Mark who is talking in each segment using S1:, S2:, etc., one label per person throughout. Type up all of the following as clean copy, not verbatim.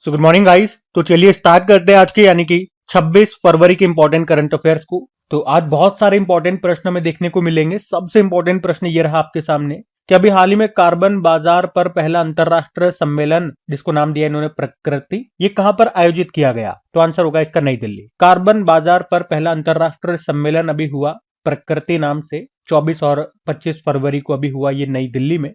S1: So good morning guys. तो चलिए start करते हैं आज की यानी कि 26 फरवरी के इंपॉर्टेंट करंट अफेयर्स को। तो आज बहुत सारे इंपॉर्टेंट प्रश्न हमें देखने को मिलेंगे। सबसे इंपॉर्टेंट प्रश्न ये रहा आपके सामने कि अभी हाल ही में कार्बन बाजार पर पहला अंतरराष्ट्रीय सम्मेलन, जिसको नाम दिया इन्होंने प्रकृति, ये कहां पर आयोजित किया गया? तो आंसर होगा इसका नई दिल्ली। कार्बन बाजार पर पहला अंतरराष्ट्रीय सम्मेलन अभी हुआ प्रकृति नाम से, 24 और 25 फरवरी को अभी हुआ ये नई दिल्ली में।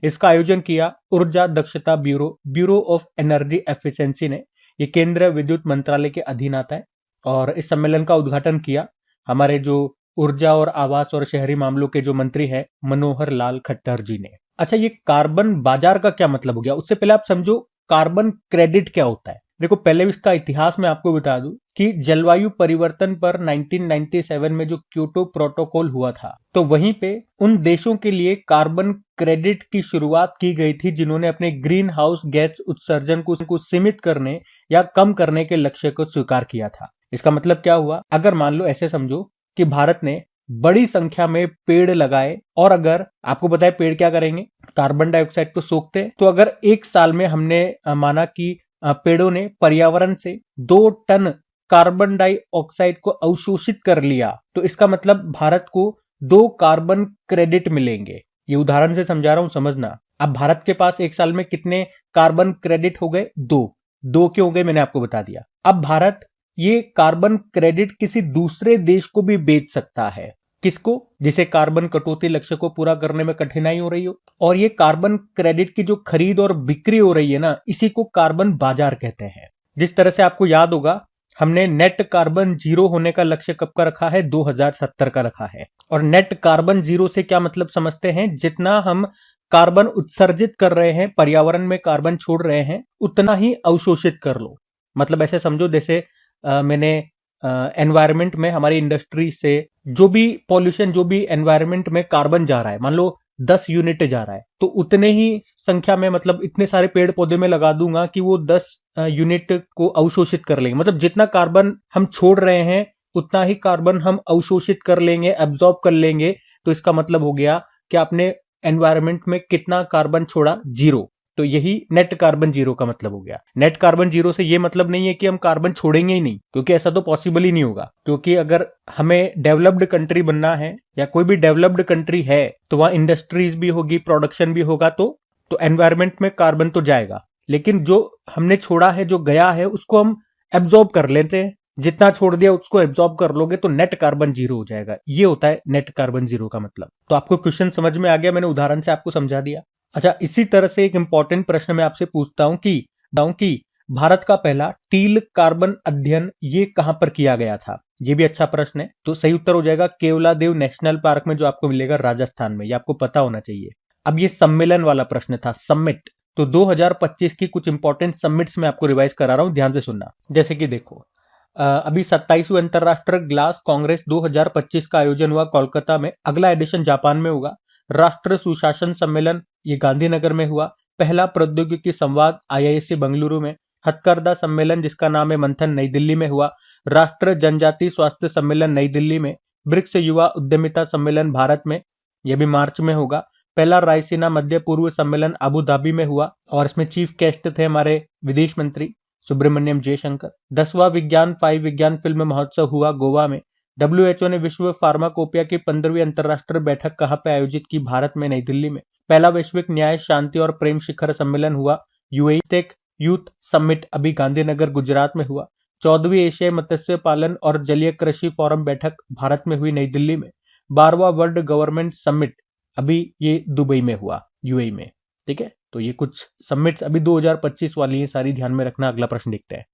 S1: इसका आयोजन किया ऊर्जा दक्षता ब्यूरो ऑफ एनर्जी एफिशिएंसी ने। ये केंद्रीय विद्युत मंत्रालय के अधीन आता है और इस सम्मेलन का उद्घाटन किया हमारे जो ऊर्जा और आवास और शहरी मामलों के जो मंत्री हैं मनोहर लाल खट्टर जी ने। अच्छा, ये कार्बन बाजार का क्या मतलब हो गया? उससे पहले आप समझो कार्बन क्रेडिट क्या होता है। देखो, पहले इसका इतिहास मैं आपको बता दूं कि जलवायु परिवर्तन पर 1997 में जो क्योटो प्रोटोकॉल हुआ था, तो वहीं पे उन देशों के लिए कार्बन क्रेडिट की शुरुआत की गई थी जिन्होंने अपने ग्रीन हाउस गैस उत्सर्जन को सीमित करने या कम करने के लक्ष्य को स्वीकार किया था। इसका मतलब क्या हुआ? अगर मान लो ऐसे समझो कि भारत ने बड़ी संख्या में पेड़ लगाए और अगर आपको पता है पेड़ क्या करेंगे, कार्बन डाइऑक्साइड को सोखते हैं। तो अगर एक साल में हमने माना कि पेड़ों ने पर्यावरण से 2 टन कार्बन डाइऑक्साइड को अवशोषित कर लिया, तो इसका मतलब भारत को 2 कार्बन क्रेडिट मिलेंगे। ये उदाहरण से समझा रहा हूं, समझना। अब भारत के पास एक साल में कितने कार्बन क्रेडिट हो गए? 2 क्यों हो गए मैंने आपको बता दिया। अब भारत ये कार्बन क्रेडिट किसी दूसरे देश को भी बेच सकता है। किसको? जिसे कार्बन कटौती लक्ष्य को पूरा करने में कठिनाई हो रही हो। और ये कार्बन क्रेडिट की जो खरीद और बिक्री हो रही है ना, इसी को कार्बन बाजार कहते हैं। जिस तरह से आपको याद होगा, हमने नेट कार्बन जीरो होने का लक्ष्य कब का रखा है? 2070 का रखा है। और नेट कार्बन जीरो से क्या मतलब समझते हैं? जितना हम कार्बन उत्सर्जित कर रहे हैं, पर्यावरण में कार्बन छोड़ रहे हैं, उतना ही अवशोषित कर लो। मतलब ऐसे समझो जैसे मैंने एनवायरनमेंट में हमारी इंडस्ट्री से जो भी पॉल्यूशन, जो भी एनवायरनमेंट में कार्बन जा रहा है, मान लो 10 यूनिट जा रहा है, तो उतने ही संख्या में, मतलब इतने सारे पेड़ पौधे में लगा दूंगा कि वो 10 यूनिट को अवशोषित कर लेंगे। मतलब जितना कार्बन हम छोड़ रहे हैं उतना ही कार्बन हम अवशोषित कर लेंगे, एब्जॉर्ब कर लेंगे। तो इसका मतलब हो गया कि आपने एनवायरनमेंट में कितना कार्बन छोड़ा? 0। तो यही नेट कार्बन जीरो का मतलब हो गया। नेट कार्बन जीरो से ये मतलब नहीं है कि हम कार्बन छोड़ेंगे ही नहीं, क्योंकि ऐसा तो पॉसिबल ही नहीं होगा। क्योंकि अगर हमें डेवलप्ड कंट्री बनना है या कोई भी डेवलप्ड कंट्री है तो वहां इंडस्ट्रीज भी होगी, प्रोडक्शन भी होगा, तो एनवायरनमेंट में कार्बन तो जाएगा। लेकिन जो हमने छोड़ा है, जो गया है, उसको हम एब्जॉर्ब कर लेते हैं। जितना छोड़ दिया उसको एब्जॉर्ब कर लोगे तो नेट कार्बन जीरो हो जाएगा। ये होता है नेट कार्बन जीरो का मतलब। तो आपको क्वेश्चन समझ में आ गया, मैंने उदाहरण से आपको समझा दिया। अच्छा, इसी तरह से एक इंपॉर्टेंट प्रश्न मैं आपसे पूछता हूं कि भारत का पहला टील कार्बन अध्ययन ये कहां पर किया गया था? ये भी अच्छा प्रश्न है। तो सही उत्तर हो जाएगा केवलादेव नेशनल पार्क में, जो आपको मिलेगा राजस्थान में। ये आपको पता होना चाहिए। अब ये सम्मेलन वाला प्रश्न था, समिट। तो 2025 की कुछ इंपॉर्टेंट समिट्स में आपको रिवाइज करा रहा हूं, ध्यान से सुनना। जैसे कि देखो, अभी 27वीं अंतरराष्ट्रीय ग्लास कांग्रेस 2025 का आयोजन हुआ कोलकाता में। अगला एडिशन जापान में होगा। राष्ट्रीय सुशासन सम्मेलन ये गांधीनगर में हुआ। पहला प्रौद्योगिकी संवाद IISc बेंगलुरु में। हथकरघा सम्मेलन जिसका नाम है मंथन, नई दिल्ली में हुआ। राष्ट्रीय जनजातीय स्वास्थ्य सम्मेलन नई दिल्ली में। ब्रिक्स युवा उद्यमिता सम्मेलन भारत में, यह भी मार्च में होगा। पहला रायसीना मध्य पूर्व सम्मेलन अबू धाबी में हुआ और इसमें चीफ गेस्ट थे हमारे विदेश मंत्री सुब्रमण्यम जयशंकर। 10वां विज्ञान फिल्म महोत्सव हुआ गोवा में। WHO ने विश्व फार्माकोपिया की 15वीं अंतरराष्ट्रीय बैठक कहां पे आयोजित की? भारत में, नई दिल्ली में। पहला वैश्विक न्याय, शांति और प्रेम शिखर सम्मेलन हुआ UAE टेक यूथ समिट अभी गांधीनगर गुजरात में हुआ। 14वीं एशियाई मत्स्य पालन और जलीय कृषि फोरम बैठक भारत में हुई, नई दिल्ली में। 12वां वर्ल्ड गवर्नमेंट समिट अभी ये दुबई में हुआ, UAE में। ठीक है, तो ये कुछ समिट्स अभी 2025 वाली है, सारी ध्यान में रखना। अगला प्रश्न देखते हैं।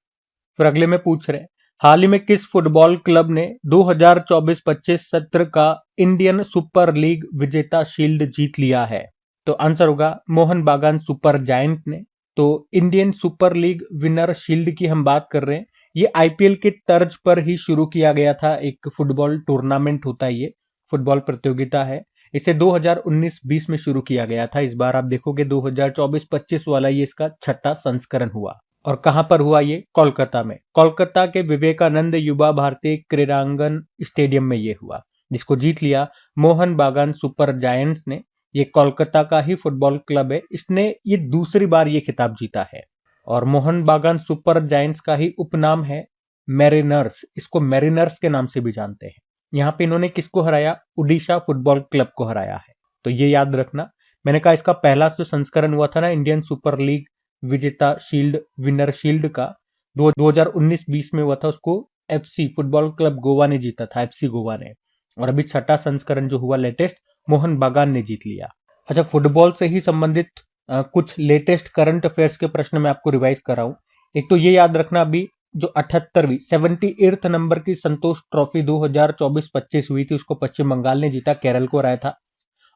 S1: फिर अगले में पूछ रहे हैं, हाल ही में किस फुटबॉल क्लब ने 2024-25 सत्र का इंडियन सुपर लीग विजेता शील्ड जीत लिया है? तो आंसर होगा मोहन बागान सुपर जायंट ने। तो Indian super league winner shield की हम बात कर रहे हैं। ये IPL के तर्ज पर ही शुरू किया गया था, एक फुटबॉल टूर्नामेंट होता है, ये फुटबॉल प्रतियोगिता है। इसे 2019-20 में शुरू किया गया था। इस बार आप देखोगे 2024-25 वाला ये इसका 6ठा संस्करण हुआ। और कहां पर हुआ ये? कोलकाता में। कोलकाता के विवेकानंद युवा भारतीय क्रीड़ांगन स्टेडियम में ये हुआ, जिसको जीत लिया मोहन बागान सुपर जायंट्स ने। ये कोलकाता का ही फुटबॉल क्लब है। इसने ये दूसरी बार ये खिताब जीता है। और मोहन बागान सुपर जायंट्स का ही उपनाम है मैरिनर्स, इसको मैरिनर्स के नाम से भी जानते हैं। यहाँ पे इन्होंने किसको हराया? उड़ीसा फुटबॉल क्लब को हराया है, तो ये याद रखना। मैंने कहा इसका पहला जो संस्करण हुआ था ना इंडियन सुपर लीग विजेता शील्ड विनर शील्ड का 2019-20 में हुआ था, उसको एफसी फुटबॉल क्लब गोवा ने जीता था, एफसी गोवा ने। और अभी छठा संस्करण जो हुआ लेटेस्ट, मोहन बागान ने जीत लिया। अच्छा, फुटबॉल से ही संबंधित कुछ लेटेस्ट करंट अफेयर्स के प्रश्न मैं आपको रिवाइज कर रहा हूं। एक तो ये याद रखना, अभी जो 78वीं 78th नंबर की संतोष ट्रॉफी 2024-25 हुई थी, उसको पश्चिम बंगाल ने जीता, केरल को हराया था।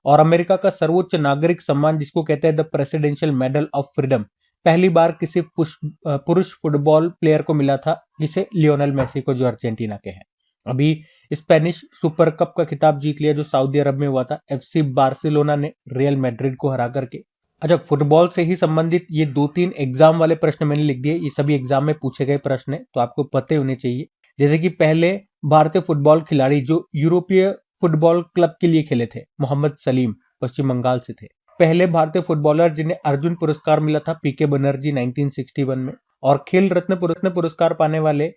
S1: और अमेरिका का सर्वोच्च नागरिक सम्मान जिसको कहते हैं the presidential medal of freedom, पहली बार किसी पुरुष फुटबॉल प्लेयर को मिला था, जिसे लियोनेल मेसी को, जो अर्जेंटीना के हैं। अभी स्पेनिश सुपर कप का खिताब जीत लिया जो सऊदी अरब में हुआ था, एफसी बार्सिलोना ने रियल मैड्रिड को हरा करके। अच्छा, फुटबॉल से ही संबंधित ये 2-3 एग्जाम वाले प्रश्न मैंने लिख दिए, ये सभी एग्जाम में पूछे गए प्रश्न है, तो आपको पते होने चाहिए। जैसे कि पहले भारतीय फुटबॉल खिलाड़ी जो यूरोपीय फुटबॉल क्लब के लिए खेले थे, मोहम्मद सलीम पश्चिम बंगाल से थे। पहले भारतीय फुटबॉलर जिन्हें अर्जुन पुरस्कार मिला था, पीके बनर्जी 1961 में। और खेल रत्न पुरस्कार पाने वाले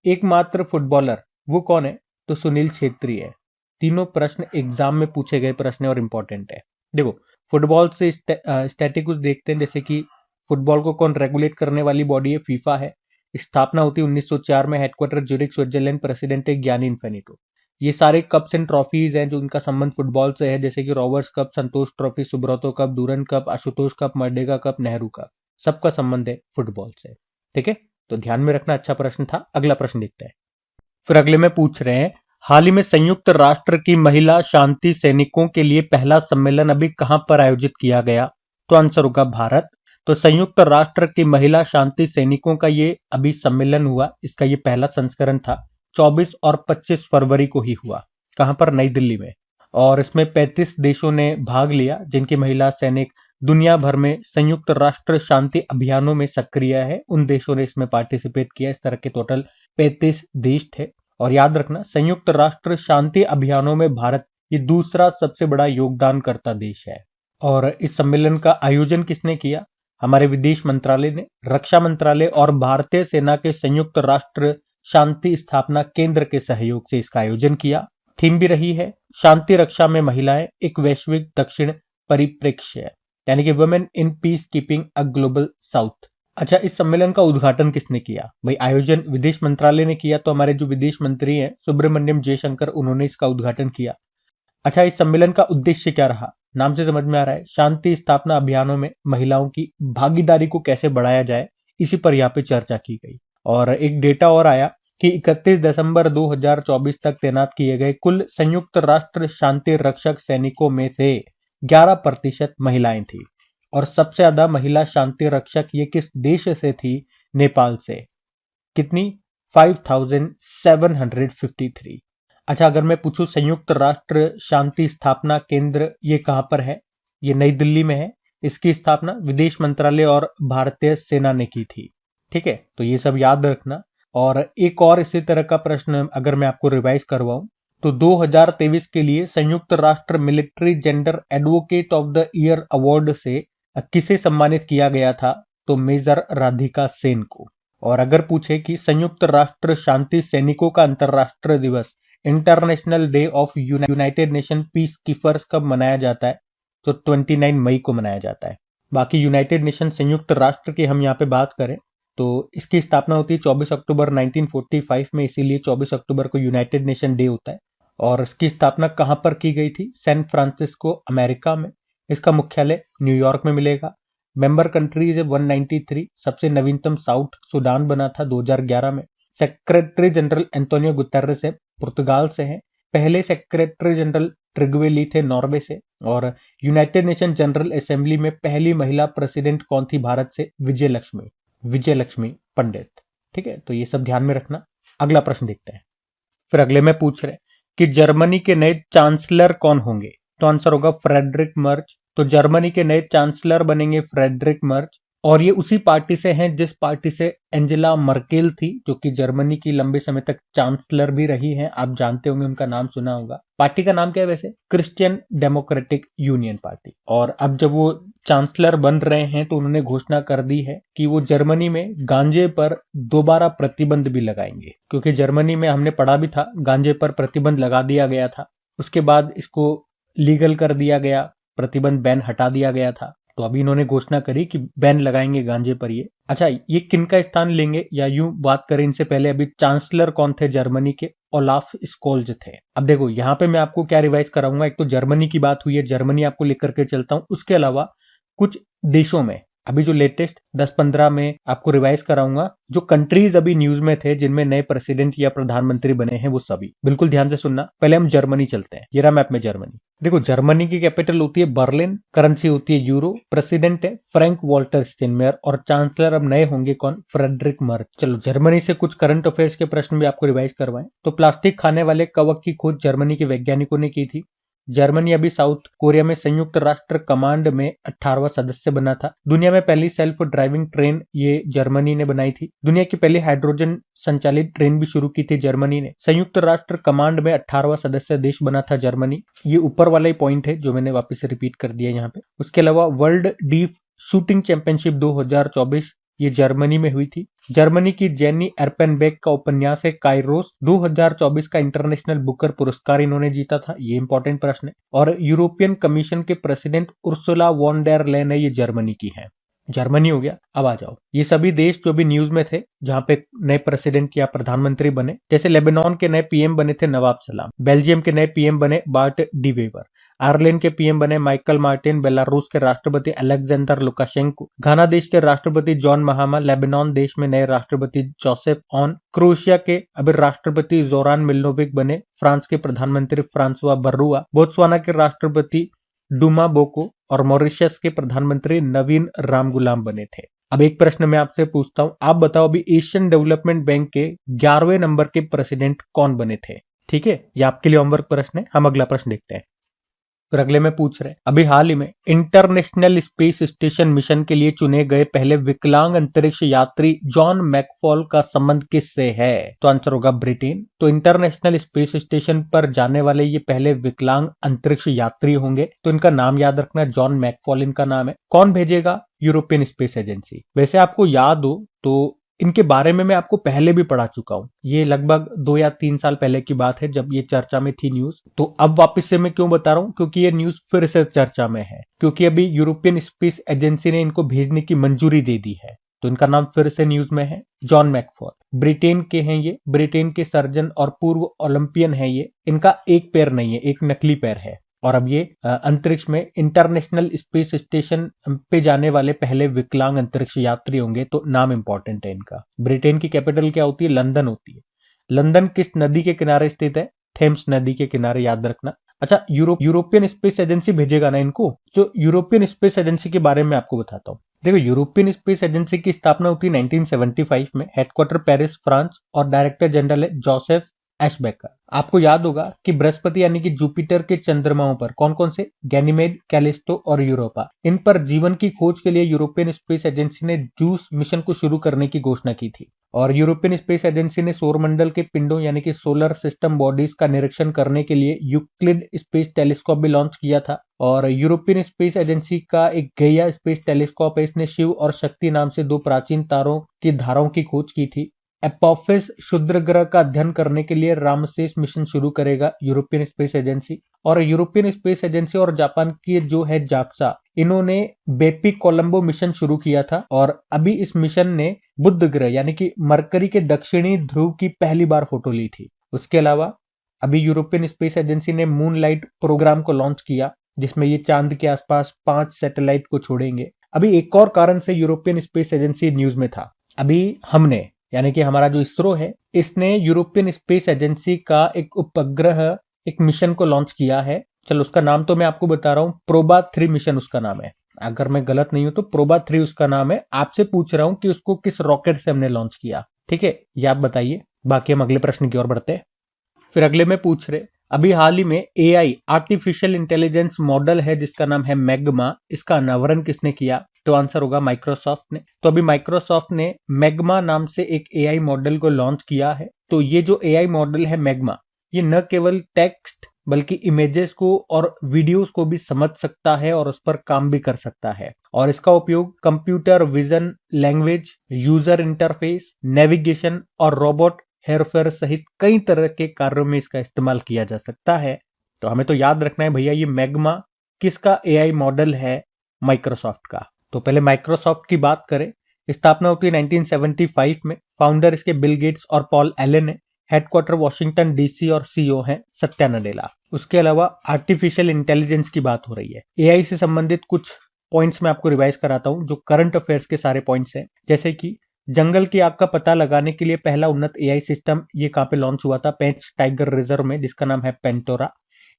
S1: एकमात्र फुटबॉलर वो कौन है? तो सुनील छेत्री है। तीनों प्रश्न एग्जाम में पूछे गए प्रश्न और इंपॉर्टेंट है। देखो, फुटबॉल से स्टैटिक्स देखते हैं, जैसे कि फुटबॉल को कौन रेगुलेट करने वाली बॉडी है? फीफा है। स्थापना होती है 1904 में, हेडक्वार्टर ज्यूरिख स्विट्जरलैंड, प्रेसिडेंट है गियानी इन्फेनिटो। ये सारे कप्स एंड ट्रॉफीज हैं जो इनका संबंध फुटबॉल से है, जैसे कि Roberts Cup, Santosh Trophy, Subroto Cup, Durand Cup, Ashutosh Cup, Merdeka Cup, Nehru Cup, सबका संबंध है फुटबॉल से। ठीक है, तो ध्यान में रखना, अच्छा प्रश्न था। अगला प्रश्न देखते हैं। फिर अगले में पूछ रहे हैं, हाल ही में संयुक्त राष्ट्र की महिला शांति सैनिकों के लिए पहला सम्मेलन अभी कहां पर आयोजित किया गया? तो आंसर होगा भारत। तो संयुक्त राष्ट्र की महिला शांति सैनिकों का ये अभी सम्मेलन हुआ, इसका ये पहला संस्करण था, 24 और 25 फरवरी को ही हुआ। कहां पर? नई दिल्ली में। और इसमें 35 देशों ने भाग लिया, जिनकी महिला सैनिक दुनिया भर में संयुक्त राष्ट्र शांति अभियानों में सक्रिय है, उन देशों ने इसमें पार्टिसिपेट किया। इस तरह के टोटल 35 देश थे। और याद रखना, संयुक्त राष्ट्र शांति अभियानों में भारत ये दूसरा सबसे बड़ा योगदानकर्ता देश है। और इस सम्मेलन का आयोजन किसने किया? हमारे विदेश मंत्रालय ने, रक्षा मंत्रालय और भारतीय सेना के संयुक्त राष्ट्र शांति स्थापना केंद्र के सहयोग से इसका आयोजन किया। थीम भी रही है शांति रक्षा में महिलाएं, एक वैश्विक दक्षिण परिप्रेक्ष्य, यानी कि women in peace keeping a global south. अच्छा, इस सम्मेलन का उद्घाटन किसने किया? भाई, आयोजन विदेश मंत्रालय ने किया, तो हमारे जो विदेश मंत्री हैं सुब्रमण्यम जयशंकर, उन्होंने इसका उद्घाटन किया। अच्छा, इस सम्मेलन का उद्देश्य क्या रहा? नाम से समझ में आ रहा है, शांति स्थापना अभियानों में महिलाओं की भागीदारी को कैसे बढ़ाया जाए, इसी पर यहाँ पे चर्चा की गई। और एक डेटा और आया कि 31 दिसंबर 2024 तक तैनात किए गए कुल संयुक्त राष्ट्र शांति रक्षक सैनिकों में से 11% महिलाएं थी। और सबसे ज्यादा महिला शांति रक्षक ये किस देश से थी? नेपाल से। कितनी? 5753। अच्छा, अगर मैं पूछूं संयुक्त राष्ट्र शांति स्थापना केंद्र ये कहां पर है? ये नई दिल्ली में है। इसकी स्थापना विदेश मंत्रालय और भारतीय सेना ने की थी। ठीक है, तो ये सब याद रखना। और एक और इसी तरह का प्रश्न अगर मैं आपको रिवाइज करवाऊं, तो 2023 के लिए संयुक्त राष्ट्र military gender advocate of the year award से किसे सम्मानित किया गया था? तो मेजर राधिका सेन को। और अगर पूछे कि संयुक्त राष्ट्र शांति सैनिकों का अंतरराष्ट्रीय दिवस, international day of United nation peace keepers, कब मनाया जाता है? तो 29 मई को मनाया जाता है। बाकी यूनाइटेड नेशन संयुक्त राष्ट्र की हम यहाँ पे बात करें तो इसकी स्थापना होती है 24 अक्टूबर 1945 में, इसीलिए 24 अक्टूबर को यूनाइटेड नेशन डे होता है। और इसकी स्थापना कहां पर की गई थी? सैन फ्रांसिस्को, अमेरिका में। इसका मुख्यालय न्यूयॉर्क में मिलेगा। मेंबर कंट्रीज है 193। सबसे नवीनतम साउथ सुडान बना था 2011 में। सेक्रेटरी जनरल एंटोनियो गुतेरेस है, पुर्तगाल से हैं। पहले सेक्रेटरी जनरल ट्रिगवे थे, नॉर्वे से। और यूनाइटेड नेशन जनरल असेंबली में पहली महिला प्रेसिडेंट कौन थी भारत से? विजय लक्ष्मी पंडित। ठीक है, तो ये सब ध्यान में रखना। अगला प्रश्न देखते हैं। फिर अगले में पूछ रहे कि जर्मनी के नए चांसलर कौन होंगे? तो आंसर होगा फ्रेडरिक मर्ज। तो जर्मनी के नए चांसलर बनेंगे फ्रेडरिक मर्ज। और ये उसी पार्टी से हैं जिस पार्टी से एंजेला मर्केल थी, जो कि जर्मनी की लंबे समय तक चांसलर भी रही हैं। आप जानते होंगे, उनका नाम सुना होगा। पार्टी का नाम क्या है वैसे? Christian democratic union party. और अब जब वो चांसलर बन रहे हैं तो उन्होंने घोषणा कर दी है कि वो जर्मनी में गांजे पर दोबारा प्रतिबंध भी लगाएंगे, क्योंकि जर्मनी में हमने पढ़ा भी था गांजे पर प्रतिबंध लगा दिया गया था, उसके बाद इसको लीगल कर दिया गया, प्रतिबंध बैन हटा दिया गया था। तो अभी इन्होंने घोषणा करी कि बैन लगाएंगे गांजे पर ये। अच्छा, ये किन का स्थान लेंगे, या यूं बात करें इनसे पहले अभी चांसलर कौन थे जर्मनी के? ओलाफ स्कोल्ज थे। अब देखो यहाँ पे मैं आपको क्या रिवाइज कराऊंगा, एक तो जर्मनी की बात हुई है, जर्मनी आपको लेकर के चलता हूं। उसके अलावा कुछ देशों में अभी जो लेटेस्ट 10-15 में आपको रिवाइज कराऊंगा, जो कंट्रीज अभी न्यूज में थे जिनमें नए प्रेसिडेंट या प्रधानमंत्री बने हैं, वो सभी बिल्कुल ध्यान से सुनना। पहले हम जर्मनी चलते हैं। ये रहा मैप में जर्मनी। देखो, जर्मनी की कैपिटल होती है बर्लिन, करेंसी होती है यूरो, प्रेसिडेंट है फ्रैंक वॉल्टर स्टेनमेयर, और चांसलर अब नए होंगे कौन? Friedrich Merz. चलो, जर्मनी से कुछ करंट अफेयर्स के प्रश्न भी आपको रिवाइज करवाएं। तो प्लास्टिक खाने वाले कवक की खोज जर्मनी के वैज्ञानिकों ने की थी। जर्मनी अभी साउथ कोरिया में संयुक्त राष्ट्र कमांड में 18वां सदस्य बना था। दुनिया में पहली सेल्फ ड्राइविंग ट्रेन ये जर्मनी ने बनाई थी। दुनिया की पहली हाइड्रोजन संचालित ट्रेन भी शुरू की थी जर्मनी ने। संयुक्त राष्ट्र कमांड में 18वां सदस्य देश बना था जर्मनी। ये ऊपर वाला ही पॉइंट है जो मैंने वापस से रिपीट कर दिया यहाँ पे। उसके अलावा वर्ल्ड डीप शूटिंग चैंपियनशिप 2024 ये जर्मनी में हुई थी। जर्मनी की जेनी एर्पेनबेक का उपन्यास है काइरोस, 2024 का इंटरनेशनल बुकर पुरस्कार इन्होंने जीता था। ये इंपॉर्टेंट प्रश्न है। और यूरोपियन कमीशन के president Ursula von der Leyen है, ये जर्मनी की है। जर्मनी हो गया। अब आ जाओ, ये सभी देश जो भी न्यूज में थे जहां पे नए प्रेसिडेंट या प्रधानमंत्री बने, जैसे लेबनान के नए पीएम बने थे नवाब सलाम, बेल्जियम के नए पीएम बने बार्ट डी वेवर, आयरलैंड के पीएम बने माइकल मार्टिन, बेलारूस के राष्ट्रपति अलेक्जेंडर लुकाशेंको, घाना देश के राष्ट्रपति जॉन महामा, लेबनान देश में नए राष्ट्रपति जोसेफ ऑन, क्रोएशिया के अभी राष्ट्रपति जोरान मिलोनोविक बने, फ्रांस के प्रधानमंत्री फ्रांसुआ बर्रुआ, बोत्सवाना के राष्ट्रपति डुमा बोको, और मॉरिशस के प्रधानमंत्री नवीन रामगुलाम बने थे। अब एक प्रश्न मैं आपसे पूछता हूं, आप बताओ अभी एशियन डेवलपमेंट बैंक के 11वें नंबर के प्रेसिडेंट कौन बने थे? ठीक है, ये आपके लिए होमवर्क प्रश्न है। हम अगला प्रश्न देखते हैं। फिर अगले में पूछ रहे, अभी हाल ही में इंटरनेशनल स्पेस स्टेशन मिशन के लिए चुने गए पहले विकलांग अंतरिक्ष यात्री जॉन मैकफॉल का संबंध किससे है? तो आंसर होगा ब्रिटेन। तो इंटरनेशनल स्पेस स्टेशन पर जाने वाले ये पहले विकलांग अंतरिक्ष यात्री होंगे। तो इनका नाम याद रखना, जॉन मैकफॉल इनका नाम है। कौन भेजेगा? European space agency. वैसे आपको याद हो तो इनके बारे में मैं आपको पहले भी पढ़ा चुका हूं। ये लगभग 2 या 3 साल पहले की बात है जब ये चर्चा में थी न्यूज। तो अब वापस से मैं क्यों बता रहा हूं? क्योंकि ये न्यूज फिर से चर्चा में है, क्योंकि अभी यूरोपियन स्पेस एजेंसी ने इनको भेजने की मंजूरी दे दी है। तो इनका नाम फिर से न्यूज में है, जॉन मैकफॉल। ब्रिटेन के हैं ये, ब्रिटेन के सर्जन और पूर्व ओलंपियन है ये। इनका एक पैर नहीं है, एक नकली पैर है। और अब ये अंतरिक्ष में इंटरनेशनल स्पेस स्टेशन पे जाने वाले पहले विकलांग अंतरिक्ष यात्री होंगे। तो नाम इंपॉर्टेंट है इनका। ब्रिटेन की कैपिटल क्या होती है? लंदन होती है। लंदन किस नदी के किनारे स्थित है? थेम्स नदी के किनारे, याद रखना। अच्छा, यूरोपियन स्पेस एजेंसी भेजेगा ना इनको। जो यूरोपियन स्पेस एजेंसी के बारे में आपको बताता हूँ। देखो, यूरोपियन स्पेस एजेंसी की स्थापना होती है 1975 में, हेडक्वार्टर पेरिस फ्रांस, और डायरेक्टर जनरल है जोसेफ एशबेकर। आपको याद होगा कि बृहस्पति यानी कि जुपिटर के चंद्रमाओं पर कौन कौन से? गैनीमेड, कैलिस्टो और यूरोपा, इन पर जीवन की खोज के लिए यूरोपियन स्पेस एजेंसी ने जूस मिशन को शुरू करने की घोषणा की थी। और यूरोपियन स्पेस एजेंसी ने सौरमंडल के पिंडों यानी कि सोलर सिस्टम बॉडीज का निरीक्षण करने के लिए यूक्लिड स्पेस टेलीस्कोप भी लॉन्च किया था। और यूरोपियन स्पेस एजेंसी का एक गैया स्पेस टेलीस्कोप है, इसने शिव और शक्ति नाम से 2 प्राचीन तारों की धाराओं की खोज की थी। एपोफिस क्षुद्र ग्रह का अध्ययन करने के लिए रामसेस मिशन शुरू करेगा यूरोपियन स्पेस एजेंसी। और यूरोपियन स्पेस एजेंसी और जापान की जो है जाक्सा, इन्होंने बेपी कोलंबो मिशन शुरू किया था। और अभी इस मिशन ने बुध ग्रह यानी कि मरकरी के दक्षिणी ध्रुव की पहली बार फोटो ली थी। उसके अलावा अभी यूरोपियन स्पेस एजेंसी ने मूनलाइट प्रोग्राम को लॉन्च किया, जिसमें ये चांद के आसपास 5 सैटेलाइट को छोड़ेंगे। अभी एक और कारण से यूरोपियन स्पेस एजेंसी न्यूज में था। अभी हमने यानी कि हमारा जो इसरो है, इसने यूरोपियन स्पेस एजेंसी का एक उपग्रह, एक मिशन को लॉन्च किया है। चलो, उसका नाम तो मैं आपको बता रहा हूँ, प्रोबा 3 मिशन उसका नाम है। अगर मैं गलत नहीं हूं तो प्रोबा 3 उसका नाम है। आपसे पूछ रहा हूं कि उसको किस रॉकेट से हमने लॉन्च किया। ठीक है, ये आप बताइए। बाकी हम अगले प्रश्न की ओर बढ़ते हैं। फिर अगले में पूछ रहे, अभी हाल ही में एआई आर्टिफिशियल इंटेलिजेंस मॉडल है जिसका नाम है मैग्मा, इसका अनावरण किसने किया? तो आंसर होगा माइक्रोसॉफ्ट ने। तो अभी माइक्रोसॉफ्ट ने मैग्मा नाम से एक एआई मॉडल को लॉन्च किया है। तो ये जो एआई मॉडल है मैग्मा, ये न केवल टेक्स्ट बल्कि इमेजेस को और वीडियोस को भी समझ सकता है और उस पर काम भी कर सकता है। और इसका उपयोग computer vision, language, user interface, navigation और रोबोट हेरफेर सहित कई तरह के कार्यों में इसका इस्तेमाल किया जा सकता है। तो हमें तो याद रखना है भैया, ये मैग्मा किसका एआई मॉडल है? माइक्रोसॉफ्ट का। तो पहले माइक्रोसॉफ्ट की बात करें, स्थापना होती है 1975 में। फाउंडर इसके बिल गेट्स और पॉल एलन है। हेडक्वार्टर वॉशिंगटन डीसी और सीईओ हैं सत्या नडेला। उसके अलावा आर्टिफिशियल इंटेलिजेंस की बात हो रही है। एआई से संबंधित कुछ पॉइंट्स मैं आपको रिवाइज कराता हूं, जो करंट अफेयर्स के सारे पॉइंट्स हैं। जैसे कि जंगल की आग का पता लगाने के लिए पहला उन्नत एआई सिस्टम ये कहां पे लॉन्च हुआ था? पेंच टाइगर रिजर्व में, जिसका नाम है पेंटोरा।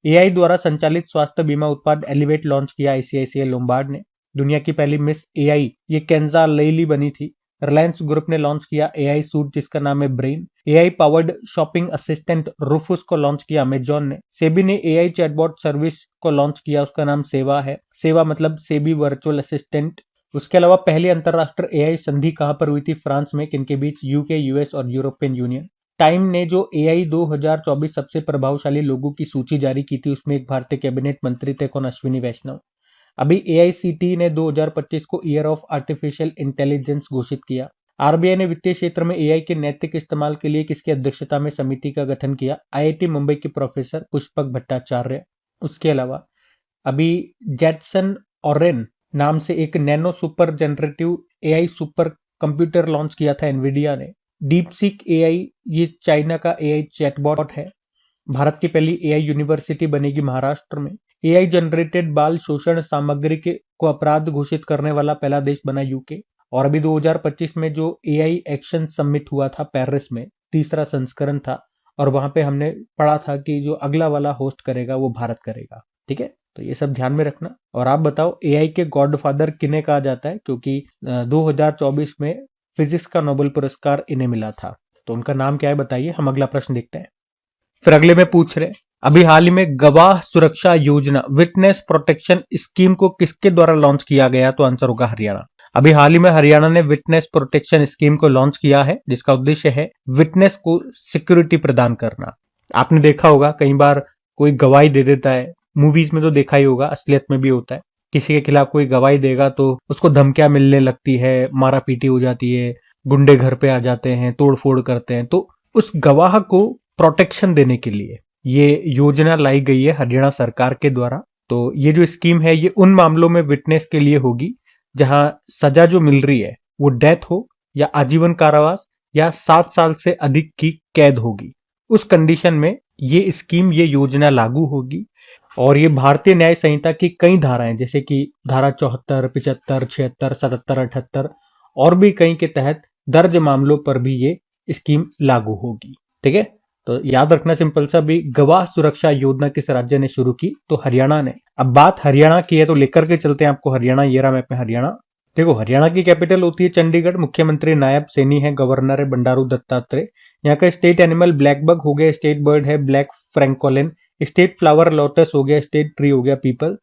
S1: एआई द्वारा संचालित स्वास्थ्य बीमा उत्पाद एलिवेट लॉन्च किया आईसीआईसीआई लोम्बार्ड ने। दुनिया की पहली मिस एआई ये केंजा लेली बनी थी। रिलायंस ग्रुप ने लॉन्च किया एआई सूट जिसका नाम है brain. AI powered shopping assistant रूफुस को लॉन्च किया अमेजॉन ने। सेबी ने एआई चैटबॉट सर्विस को लॉन्च किया, उसका नाम सेवा है। सेवा मतलब सेबी वर्चुअल असिस्टेंट। उसके अलावा पहली अंतरराष्ट्रीय एआई संधि कहां पर हुई थी? फ्रांस में। किनके बीच? यूके, यूएस और यूरोपियन यूनियन। टाइम ने जो एआई 2024 सबसे प्रभावशाली लोगों की सूची जारी की थी, उसमें एक भारतीय कैबिनेट मंत्री थे, कौन? अश्विनी वैष्णव। अभी एआईसीटी ने 2025 को ईयर ऑफ आर्टिफिशियल इंटेलिजेंस घोषित किया। आरबीआई ने वित्तीय क्षेत्र में एआई के नैतिक इस्तेमाल के लिए किसकी अध्यक्षता में समिति का गठन किया? आईआईटी मुंबई के प्रोफेसर पुष्पक भट्टाचार्य। उसके अलावा अभी जेटसन ऑरेन नाम से एक nano super generative AI super computer launch किया था एनवीडिया ने। डीपसीक एआई ये चाइना का एआई चैटबॉट है। भारत की पहली एआई यूनिवर्सिटी बनेगी महाराष्ट्र में। एआई जनरेटेड बाल शोषण सामग्री को अपराध घोषित करने वाला पहला देश बना यूके। और अभी 2025 में जो एआई एक्शन समिट हुआ था पेरिस में, तीसरा संस्करण था, और वहां पे हमने पढ़ा था कि जो अगला वाला होस्ट करेगा वो भारत करेगा। ठीक है, तो ये सब ध्यान में रखना। और आप बताओ एआई के गॉडफादर किन्हें कहा जाता है? क्योंकि 2024 में फिजिक्स का नोबेल पुरस्कार इन्हें मिला था। तो उनका नाम क्या है बताइए। हम अगला प्रश्न देखते हैं। फिर अगले में पूछ रहे, अभी हाल ही में गवाह सुरक्षा योजना विटनेस प्रोटेक्शन स्कीम को किसके द्वारा लॉन्च किया गया? तो आंसर होगा हरियाणा। अभी हाल ही में हरियाणा ने विटनेस प्रोटेक्शन स्कीम को लॉन्च किया है, जिसका उद्देश्य है विटनेस को सिक्योरिटी प्रदान करना। आपने देखा होगा कई बार कोई गवाही दे देता है, मूवीज में तो देखा ही होगा, असलियत में भी होता है। किसी के खिलाफ कोई गवाही देगा तो उसको धमकियां मिलने लगती है, मारा पीटी हो जाती है, गुंडे घर पे आ जाते हैं, तोड़ फोड़ करते हैं। तो उस गवाह को प्रोटेक्शन देने के लिए ये योजना लाई गई है हरियाणा सरकार के द्वारा। तो ये जो स्कीम है ये उन मामलों में विटनेस के लिए होगी जहां सजा जो मिल रही है वो डेथ हो या आजीवन कारावास या 7 साल से अधिक की कैद होगी। उस कंडीशन में ये स्कीम, ये योजना लागू होगी। और ये भारतीय न्याय संहिता की कई धाराएं, जैसे कि धारा 74, 75, 76, 77, 78 और भी कई के तहत दर्ज मामलों पर भी ये स्कीम लागू होगी। ठीक है, तो याद रखना सिंपल सा, भी गवाह सुरक्षा योजना किस राज्य ने शुरू की? तो हरियाणा ने। अब बात हरियाणा की है तो लेकर के चलते हैं आपको हरियाणा। ये रहा मैप में हरियाणा। देखो, हरियाणा की कैपिटल होती है चंडीगढ़। मुख्यमंत्री नायब सैनी है, गवर्नर है बंडारू दत्तात्रेय। यहाँ का स्टेट एनिमल ब्लैक बग हो गया, स्टेट बर्ड है black francolin. State flower lotus हो गया, स्टेट ट्री हो गया पीपल।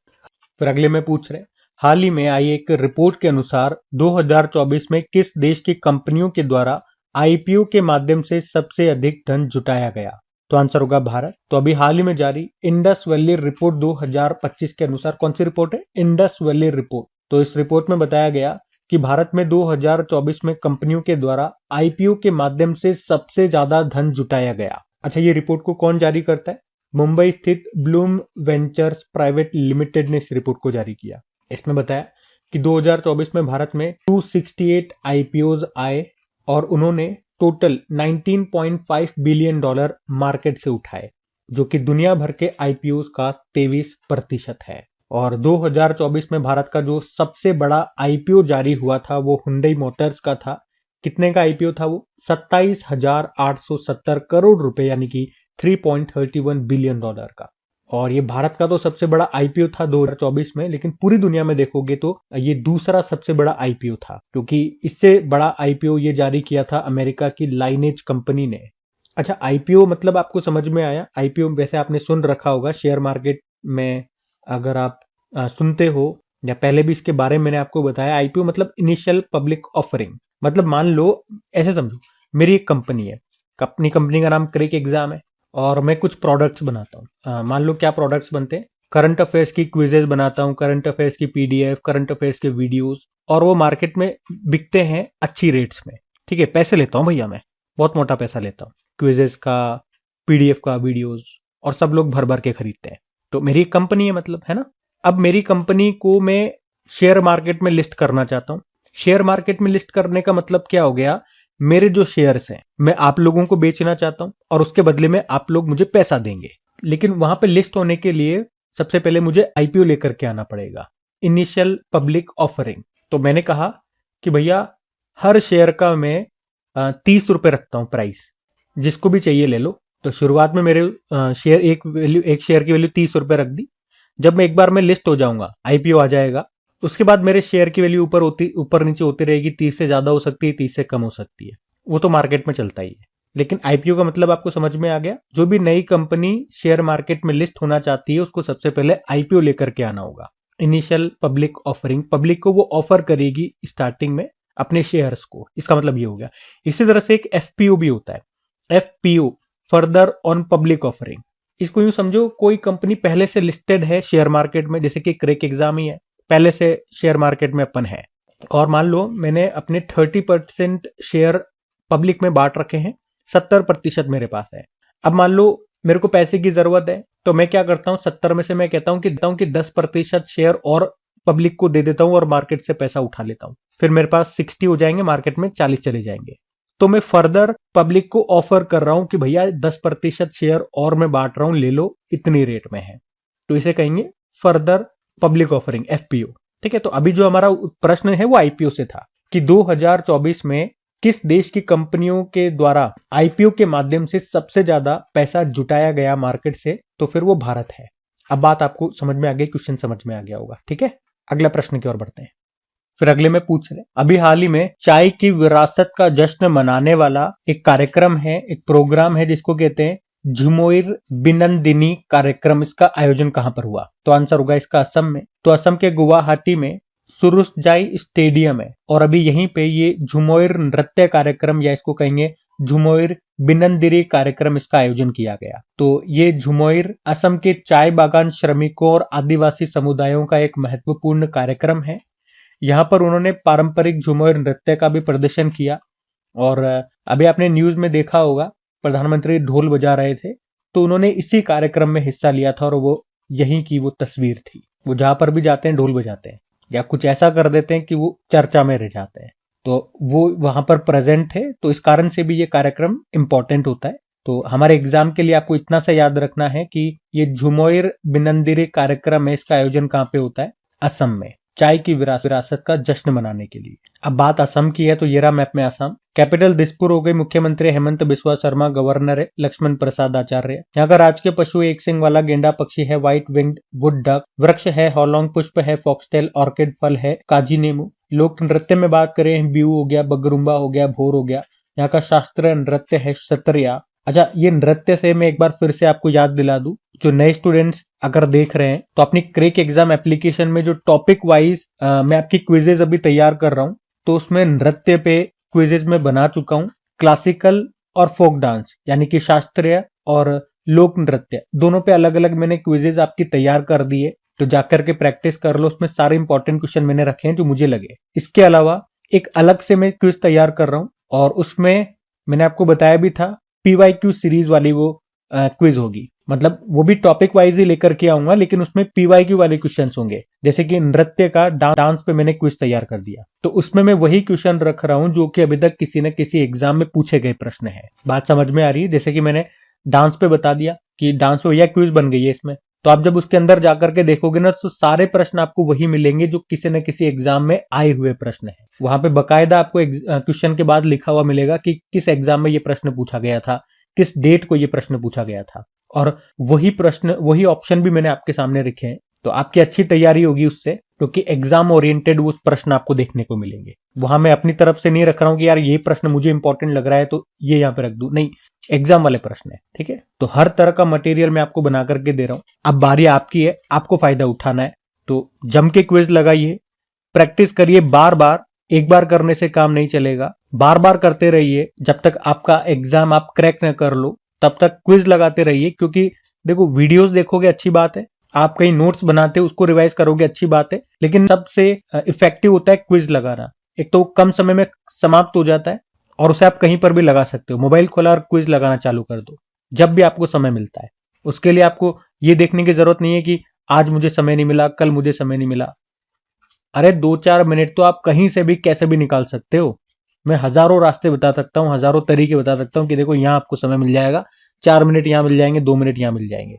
S1: फिर अगले में पूछ रहे, हाल ही में आई एक रिपोर्ट के अनुसार 2024 में किस देश की कंपनियों के द्वारा आईपीओ के माध्यम से सबसे अधिक धन जुटाया गया? तो आंसर होगा भारत। तो अभी हाल ही में जारी इंडस वैली रिपोर्ट 2025 के अनुसार, कौन सी रिपोर्ट है? Indus valley report. तो इस रिपोर्ट में बताया गया कि भारत में 2024 में कंपनियों के द्वारा आईपीओ के माध्यम से सबसे ज्यादा धन जुटाया गया। अच्छा, ये रिपोर्ट को कौन जारी करता है? मुंबई स्थित ब्लूम वेंचर्स प्राइवेट लिमिटेड ने इस रिपोर्ट को जारी किया। इसमें बताया कि 2024 में भारत में 268 आईपीओज आए और उन्होंने टोटल $19.5 बिलियन मार्केट से उठाए, जो कि दुनिया भर के आईपीओज का 23% है। और 2024 में भारत का जो सबसे बड़ा आईपीओ जारी हुआ था वो हुंडई मोटर्स का था। कितने का आईपीओ था वो? 27,870 करोड़ रुपए, यानी कि $3.31 बिलियन का। और ये भारत का तो सबसे बड़ा आईपीओ था 2024 में, लेकिन पूरी दुनिया में देखोगे तो ये दूसरा सबसे बड़ा आईपीओ था, क्योंकि इससे बड़ा आईपीओ ये जारी किया था अमेरिका की लाइनेज कंपनी ने। अच्छा, आईपीओ मतलब आपको समझ में आया? आईपीओ वैसे आपने सुन रखा होगा शेयर मार्केट में, अगर आप सुनते हो या पहले भी इसके बारे में मैंने आपको बताया। आईपीओ मतलब इनिशियल पब्लिक ऑफरिंग। मतलब मान लो, ऐसे समझो, मेरी एक कंपनी है, अपनी कंपनी का नाम क्रेक एग्जाम है और मैं कुछ प्रोडक्ट्स बनाता हूँ। मान लो क्या प्रोडक्ट्स बनते हैं, करंट अफेयर्स की क्विजेज बनाता हूँ, करंट अफेयर्स की पीडीएफ, करंट अफेयर्स के वीडियोस, और वो मार्केट में बिकते हैं अच्छी रेट्स में। ठीक है, पैसे लेता हूँ भैया, मैं बहुत मोटा पैसा लेता हूँ क्विजेज का, पीडीएफ का, वीडियोस, और सब लोग भर भर के खरीदते हैं। तो मेरी एक कंपनी है, मतलब, है ना। अब मेरी कंपनी को मैं शेयर मार्केट में लिस्ट करना चाहता हूँ। शेयर मार्केट में लिस्ट करने का मतलब क्या हो गया, मेरे जो शेयर्स हैं मैं आप लोगों को बेचना चाहता हूं और उसके बदले में आप लोग मुझे पैसा देंगे। लेकिन वहां पे लिस्ट होने के लिए सबसे पहले मुझे आईपीओ लेकर के आना पड़ेगा, इनिशियल पब्लिक ऑफरिंग। तो मैंने कहा कि भैया हर शेयर का मैं 30 रुपए रखता हूं प्राइस, जिसको भी चाहिए ले लो। तो शुरुआत में मेरे शेयर एक शेयर की वैल्यू 30 रुपए रख दी। जब मैं एक बार में लिस्ट हो जाऊंगा, आईपीओ आ जाएगा, उसके बाद मेरे शेयर की वैल्यू ऊपर नीचे होती रहेगी। 30 से ज्यादा हो सकती है, 30 से कम हो सकती है, वो तो मार्केट में चलता ही है। लेकिन आईपीओ का मतलब आपको समझ में आ गया। जो भी नई कंपनी शेयर मार्केट में लिस्ट होना चाहती है उसको सबसे पहले आईपीओ लेकर के आना होगा, इनिशियल पब्लिक ऑफरिंग। पब्लिक को वो ऑफर करेगी स्टार्टिंग में अपने शेयर्स को, इसका मतलब ये हो गया। इसी तरह से एक एफपीओ भी होता है, FPO, further on public offering. इसको यूं समझो, कोई कंपनी पहले से लिस्टेड है शेयर मार्केट में, जैसे कि क्रेक एग्जाम ही है, पहले से शेयर मार्केट में अपन है, और मान लो मैंने अपने 30% शेयर पब्लिक में बांट रखे हैं, 70% मेरे पास है। अब मान लो मेरे को पैसे की जरूरत है, तो मैं क्या करता हूँ, 70 में से मैं कहता हूँ कि 10% शेयर और पब्लिक को दे देता हूँ और मार्केट से पैसा उठा लेता हूँ। फिर मेरे पास 60 हो जाएंगे, मार्केट में 40 चले जाएंगे। तो मैं फर्दर पब्लिक को ऑफर कर रहा हूं कि भैया 10% शेयर और मैं बांट रहा हूं, ले लो, इतनी रेट में है। तो इसे कहेंगे फर्दर पब्लिक ऑफरिंग, एफपीओ। ठीक है, तो अभी जो हमारा प्रश्न है वो आईपीओ से था कि 2024 में किस देश की कंपनियों के द्वारा आईपीओ के माध्यम से सबसे ज्यादा पैसा जुटाया गया मार्केट से, तो फिर वो भारत है। अब बात आपको समझ में आ गई, क्वेश्चन समझ में आ गया होगा। ठीक है, अगला प्रश्न की ओर बढ़ते हैं। फिर अगले में पूछ रहे, अभी हाल ही में चाय की विरासत का जश्न मनाने वाला एक कार्यक्रम है, एक प्रोग्राम है, जिसको कहते हैं झुमोइर बिनंदिनी कार्यक्रम। इसका आयोजन कहां पर हुआ? तो आंसर होगा इसका असम में। तो असम के गुवाहाटी में सुरुसजाई स्टेडियम है, और अभी यहीं पे ये झुमोइर नृत्य कार्यक्रम, या इसको कहेंगे झुमोइर बिनंदिरी कार्यक्रम, इसका आयोजन किया गया। तो ये झुमोइर असम के चाय बागान श्रमिकों और आदिवासी समुदायों का एक महत्वपूर्ण कार्यक्रम है। यहाँ पर उन्होंने पारंपरिक झूमर नृत्य का भी प्रदर्शन किया, और अभी आपने न्यूज में देखा होगा प्रधानमंत्री ढोल बजा रहे थे, तो उन्होंने इसी कार्यक्रम में हिस्सा लिया था, और वो यहीं की वो तस्वीर थी। वो जहां पर भी जाते हैं ढोल बजाते हैं, या कुछ ऐसा कर देते हैं कि वो चर्चा में रह जाते हैं, तो वो वहां पर प्रेजेंट थे। तो इस कारण से भी ये कार्यक्रम इंपॉर्टेंट होता है। तो हमारे एग्जाम के लिए आपको इतना सा याद रखना है कि ये झुमोइर बिनंदिरी कार्यक्रम है, इसका आयोजन कहाँ पे होता है? असम में, चाय की विरासत का जश्न मनाने के लिए। अब बात असम की है, तो ये रहा मैप में असम। कैपिटल दिसपुर हो गई, मुख्यमंत्री हेमंत बिस्वा शर्मा, गवर्नर है लक्ष्मण प्रसाद आचार्य। यहाँ का राजकीय पशु एक सिंग वाला गेंडा पक्षी है, व्हाइट विंग्ड वुड डक। वृक्ष है हॉलोंग, पुष्प है फॉक्सटेल, ऑर्किड, फल है काजी नींबू। लोक नृत्य में बात करें, बिहू हो गया, बगरुम्बा हो गया, भोर हो गया। यहाँ का शास्त्रीय नृत्य है सत्रिया। अच्छा, ये नृत्य से मैं एक बार फिर से आपको याद दिला दूं, जो नए स्टूडेंट्स अगर देख रहे हैं, तो अपनी क्रेक एग्जाम एप्लीकेशन में जो टॉपिक वाइज मैं आपकी क्विजेज अभी तैयार कर रहा हूं, तो उसमें नृत्य पे क्विजेज में बना चुका हूं। क्लासिकल और फोक डांस, यानी कि शास्त्रीय और लोक नृत्य, दोनों पे अलग अलग मैंने क्विजेज आपकी तैयार कर दी है। तो जाकर के प्रैक्टिस कर लो, उसमें सारे इंपॉर्टेंट क्वेश्चन मैंने रखे हैं जो मुझे लगे। इसके अलावा एक अलग से मैं क्विज तैयार कर रहा हूं, और उसमें मैंने आपको बताया भी था पीवाईक्यू सीरीज वाली वो क्विज होगी। मतलब वो भी टॉपिक वाइज ही लेकर के आऊंगा, लेकिन उसमें पीवाईक्यू वाले क्वेश्चंस होंगे। जैसे कि नृत्य का डांस पे मैंने क्विज तैयार कर दिया, तो उसमें मैं वही क्वेश्चन रख रहा हूं जो कि अभी तक किसी न किसी एग्जाम में पूछे गए प्रश्न है। बात समझ में आ रही है? जैसे कि मैंने डांस पे बता दिया कि डांस पे भैया क्विज बन गई है इसमें, तो आप जब उसके अंदर जाकर के देखोगे ना, तो सारे प्रश्न आपको वही मिलेंगे जो किसी न किसी एग्जाम में आए हुए प्रश्न है। वहां पे बकायदा आपको क्वेश्चन के बाद लिखा हुआ मिलेगा कि किस एग्जाम में ये प्रश्न पूछा गया था, किस डेट को ये प्रश्न पूछा गया था, और वही ऑप्शन भी मैंने आपके सामने रखे हैं। तो आपकी अच्छी तैयारी होगी उससे, क्योंकि एग्जाम ओरिएंटेड वो प्रश्न आपको देखने को मिलेंगे। वहां मैं अपनी तरफ से नहीं रख रहा हूं कि यार ये प्रश्न मुझे इंपॉर्टेंट लग रहा है तो ये यहाँ पे रख दूं, नहीं, एग्जाम वाले प्रश्न है। ठीक है, तो हर तरह का मटेरियल मैं आपको बना करके दे रहा हूं। अब बारी आपकी है, आपको फायदा उठाना है। तो जम के क्विज लगाइए, प्रैक्टिस करिए बार बार। एक बार करने से काम नहीं चलेगा, बार बार करते रहिए। जब तक आपका एग्जाम आप क्रैक न कर लो तब तक क्विज लगाते रहिए। क्योंकि देखो, वीडियोस देखोगे अच्छी बात है, आप कहीं नोट्स बनाते हो उसको रिवाइज करोगे अच्छी बात है, लेकिन सबसे इफेक्टिव होता है क्विज लगाना। एक तो कम समय में समाप्त हो जाता है और उसे आप कहीं पर भी लगा सकते हो। मोबाइल खोला और क्विज लगाना चालू कर दो जब भी आपको समय मिलता है। उसके लिए आपको ये देखने की जरूरत नहीं है कि आज मुझे समय नहीं मिला, कल मुझे समय नहीं मिला। अरे 2-4 मिनट तो आप कहीं से भी कैसे भी निकाल सकते हो। मैं हजारों रास्ते बता सकता हूँ, हजारों तरीके बता सकता हूँ कि देखो यहाँ आपको समय मिल जाएगा, 4 मिनट यहाँ मिल जाएंगे, 2 मिनट यहाँ मिल जाएंगे,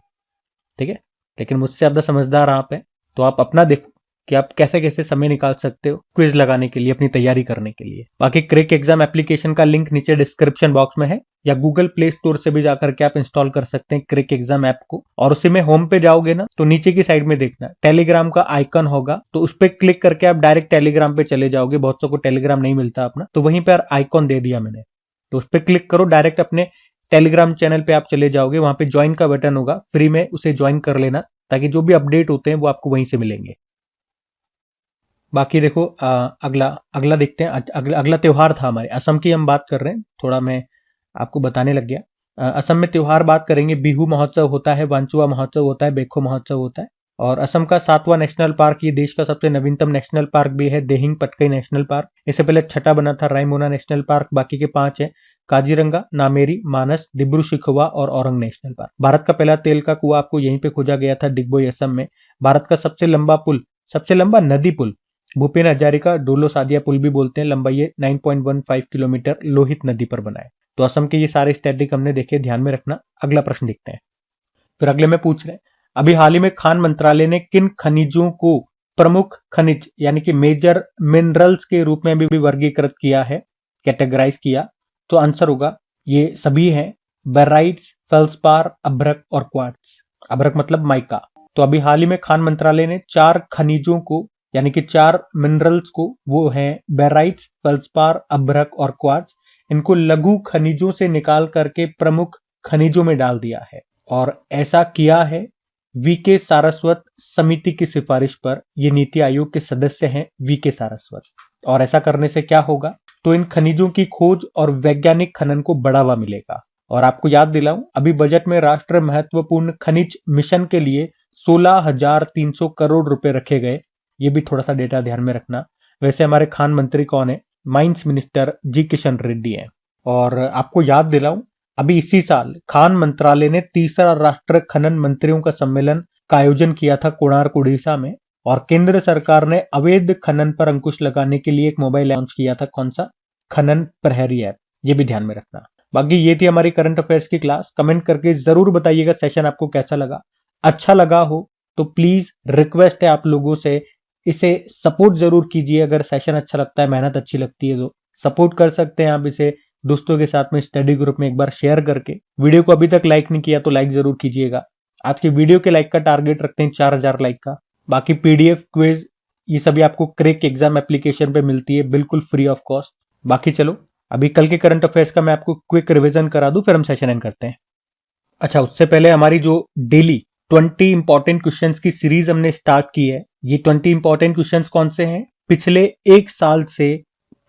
S1: ठीक है। लेकिन मुझसे ज्यादा समझदार आप हैं, तो आप अपना देखो कि आप कैसे कैसे समय निकाल सकते हो क्विज लगाने के लिए, अपनी तैयारी करने के लिए। बाकी क्रेक एग्जाम एप्लीकेशन का लिंक नीचे डिस्क्रिप्शन बॉक्स में है, या गूगल प्ले स्टोर से भी जाकर के आप इंस्टॉल कर सकते हैं क्रेक एग्जाम ऐप को। और उसी में होम पे जाओगे ना, तो नीचे की साइड में देखना टेलीग्राम का आइकन होगा, तो उस पर क्लिक करके आप डायरेक्ट टेलीग्राम पे चले जाओगे। बहुत सौ को टेलीग्राम नहीं मिलता अपना, तो वहीं पर आइकॉन दे दिया मैंने, तो उस पर क्लिक करो, डायरेक्ट अपने टेलीग्राम चैनल पे आप चले जाओगे। वहां पे ज्वाइन का बटन होगा, फ्री में उसे ज्वाइन कर लेना, ताकि जो भी अपडेट होते हैं वो आपको वहीं से मिलेंगे। बाकी देखो, अगला अगला देखते हैं। अगला त्योहार था हमारे असम की, हम बात कर रहे हैं, थोड़ा मैं आपको बताने लग गया। असम में त्योहार बात करेंगे, बिहू महोत्सव होता है, वांचुआ महोत्सव होता है, बेखो महोत्सव होता है। और असम का 7वां नेशनल पार्क, ये देश का सबसे नवीनतम नेशनल पार्क भी है, देहिंग पटकई नेशनल पार्क। इससे पहले छठा बना था रायमोना नेशनल पार्क। बाकी के 5 है, काजीरंगा, नामेरी, मानस, डिब्रू शिखवा और औरंग नेशनल पार्क। भारत का पहला तेल का कुआं आपको यहीं पे खोजा गया था, डिगबोई असम में। भारत का सबसे लंबा नदी पुल भूपेन हजारिका डोलो सादिया पुल भी बोलते हैं, लंबाई 9.15 किलोमीटर, लोहित नदी पर बना है। तो असम के ये सारे स्टैटिक हमने देखे, ध्यान में रखना। अगला प्रश्न देखते हैं। फिर अगले में पूछ रहे हैं, अभी हाल ही में खान मंत्रालय ने किन खनिजों को प्रमुख खनिज यानी कि मेजर मिनरल्स के रूप में भी वर्गीकृत किया है, कैटेगराइज किया? तो आंसर होगा ये सभी हैं, बेराइट्स, फेल्सपार, अभ्रक और क्वार्ट्ज। अभ्रक मतलब माइका। तो अभी हाल ही में खान मंत्रालय ने 4 खनिजों को यानी कि 4 मिनरल्स को, वो हैं बेराइट्स, फेल्सपार, अभ्रक और क्वार्ट्ज, इनको लघु खनिजों से निकाल करके प्रमुख खनिजों में डाल दिया है। और ऐसा किया है वीके सारस्वत समिति की सिफारिश पर। ये नीति आयोग के सदस्य हैं वीके सारस्वत। और ऐसा करने से क्या होगा, तो इन खनिजों की खोज और वैज्ञानिक खनन को बढ़ावा मिलेगा। और आपको याद दिलाऊं, अभी बजट में राष्ट्र महत्वपूर्ण खनिज मिशन के लिए 16,300 करोड़ रुपए रखे गए। ये भी थोड़ा सा डेटा ध्यान में रखना। वैसे हमारे खान मंत्री कौन है? माइंस मिनिस्टर जी किशन रेड्डी हैं। और आपको याद दिलाऊं, अभी इसी साल खान मंत्रालय ने तीसरा राष्ट्र खनन मंत्रियों का सम्मेलन का आयोजन किया था कोणार्क उड़ीसा में। और केंद्र सरकार ने अवैध खनन पर अंकुश लगाने के लिए एक मोबाइल लॉन्च किया था, कौन सा? खनन प्रहरी ऐप। ये भी ध्यान में रखना। बाकी ये थी हमारी करंट अफेयर्स की क्लास। कमेंट करके जरूर बताइएगा सेशन आपको कैसा लगा। अच्छा लगा हो तो प्लीज रिक्वेस्ट है आप लोगों से, इसे सपोर्ट जरूर कीजिए। अगर सेशन अच्छा लगता है, मेहनत अच्छी लगती है, तो सपोर्ट कर सकते हैं आप इसे दोस्तों के साथ में, स्टडी ग्रुप में एक बार शेयर करके। वीडियो को अभी तक लाइक नहीं किया तो लाइक जरूर कीजिएगा। आज की वीडियो के लाइक का टारगेट रखते हैं 4000 लाइक का। बाकी पीडीएफ, क्विज, ये सभी आपको क्रेक एग्जाम एप्लीकेशन पे मिलती है, बिल्कुल फ्री ऑफ कॉस्ट। बाकी चलो अभी कल के करंट अफेयर्स का मैं आपको क्विक रिवीजन करा दूं, फिर हम सेशन एंड करते हैं। अच्छा, उससे पहले हमारी जो डेली 20 इंपॉर्टेंट क्वेश्चंस की सीरीज हमने स्टार्ट की है। ये 20 इंपॉर्टेंट क्वेश्चंस कौन से हैं? पिछले 1 साल से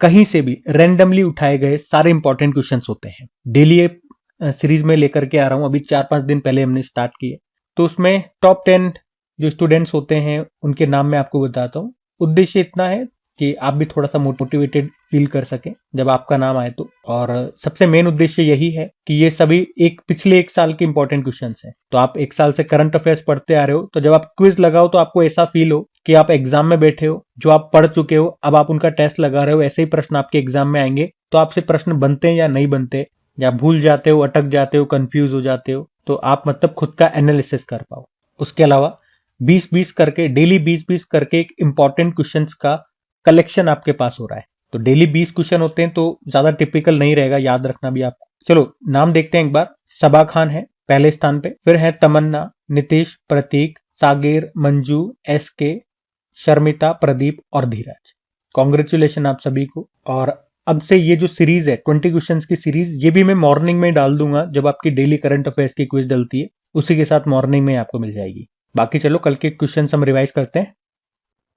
S1: कहीं से भी रैंडमली उठाए गए सारे इंपॉर्टेंट क्वेश्चंस होते हैं। डेली एक सीरीज में लेकर के आ रहा हूं, अभी 4-5 दिन पहले हमने स्टार्ट किए। तो उसमें टॉप 10 जो स्टूडेंट्स होते हैं उनके नाम मैं आपको बताता हूँ। उद्देश्य इतना है कि आप भी थोड़ा सा मोटिवेटेड फील कर सकें जब आपका नाम आए तो। और सबसे मेन उद्देश्य यही है कि ये सभी पिछले 1 साल के इंपॉर्टेंट क्वेश्चंस हैं। तो आप 1 साल से करंट अफेयर्स पढ़ते आ रहे हो, तो जब आप क्विज लगाओ तो आपको ऐसा फील हो कि आप एग्जाम में बैठे हो, जो आप पढ़ चुके हो, अब आप उनका टेस्ट लगा रहे हो। ऐसे ही प्रश्न आपके एग्जाम में आएंगे, तो आपसे प्रश्न बनते हैं या नहीं बनते, या भूल जाते हो, अटक जाते हो, कंफ्यूज हो जाते हो, तो आप मतलब खुद का एनालिसिस कर पाओ। उसके अलावा 20-20 करके, डेली 20-20 करके एक इंपॉर्टेंट क्वेश्चंस का कलेक्शन आपके पास हो रहा है। तो डेली 20 क्वेश्चन होते हैं, तो ज्यादा टिपिकल नहीं रहेगा, याद रखना भी आपको। चलो नाम देखते हैं एक बार। सबा खान है पहले स्थान पे, फिर है तमन्ना, नितिश, प्रतीक, सागिर, मंजू, SK, शर्मिता, प्रदीप और धीरज। कॉन्ग्रेचुलेशन आप सभी को। और अब से ये जो सीरीज है 20 क्वेश्चंस की सीरीज, ये भी मैं मॉर्निंग में डाल दूंगा जब आपकी डेली करंट अफेयर्स की क्विज डलती है, उसी के साथ मॉर्निंग में आपको मिल जाएगी। बाकी चलो कल के क्वेश्चन हम रिवाइज करते हैं।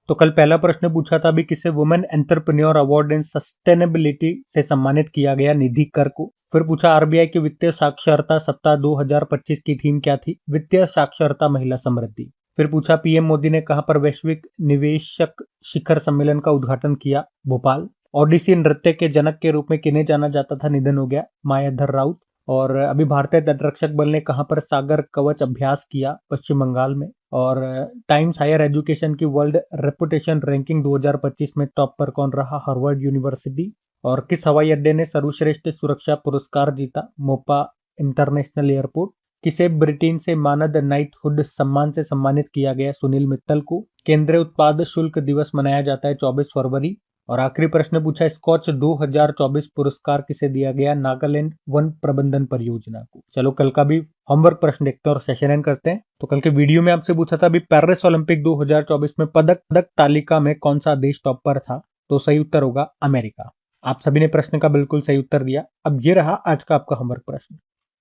S1: तो कल पहला प्रश्न पूछा था अभी किसे women entrepreneur award in sustainability से सम्मानित किया गया, निधि कर को। फिर पूछा आरबीआई की वित्तीय साक्षरता सप्ताह 2025 की थीम क्या थी, वित्तीय साक्षरता महिला समृद्धि। फिर पूछा पीएम मोदी ने कहां पर वैश्विक निवेशक शिखर सम्मेलन का उद्घाटन किया, भोपाल। ओडिसी नृत्य के जनक के रूप में किन्हें जाना जाता था, निधन हो गया, मायाधर राउत। और अभी भारतीय तटरक्षक बल ने कहां पर सागर कवच अभ्यास किया, पश्चिम बंगाल में। और टाइम्स हायर एजुकेशन की वर्ल्ड रेपुटेशन रैंकिंग 2025 में टॉप पर कौन रहा, हार्वर्ड यूनिवर्सिटी। और किस हवाई अड्डे ने सर्वश्रेष्ठ सुरक्षा पुरस्कार जीता, मोपा इंटरनेशनल एयरपोर्ट। किसे ब्रिटेन से मानद नाइटहुड सम्मान से सम्मानित किया गया, सुनील मित्तल को। केंद्रीय उत्पाद शुल्क दिवस मनाया जाता है 24 फरवरी। और आखिरी प्रश्न पूछा स्कॉच 2024 पुरस्कार किसे दिया गया, नागालैंड वन प्रबंधन परियोजना को। चलो कल का भी होमवर्क प्रश्न देखते हैं और सेशन एंड करते हैं। तो कल के वीडियो में आपसे पूछा था अभी पेरिस ओलंपिक 2024 में पदक तालिका में कौन सा देश टॉप पर था, तो सही उत्तर होगा अमेरिका। आप सभी ने प्रश्न का बिल्कुल सही उत्तर दिया। अब ये रहा आज का आपका होमवर्क प्रश्न।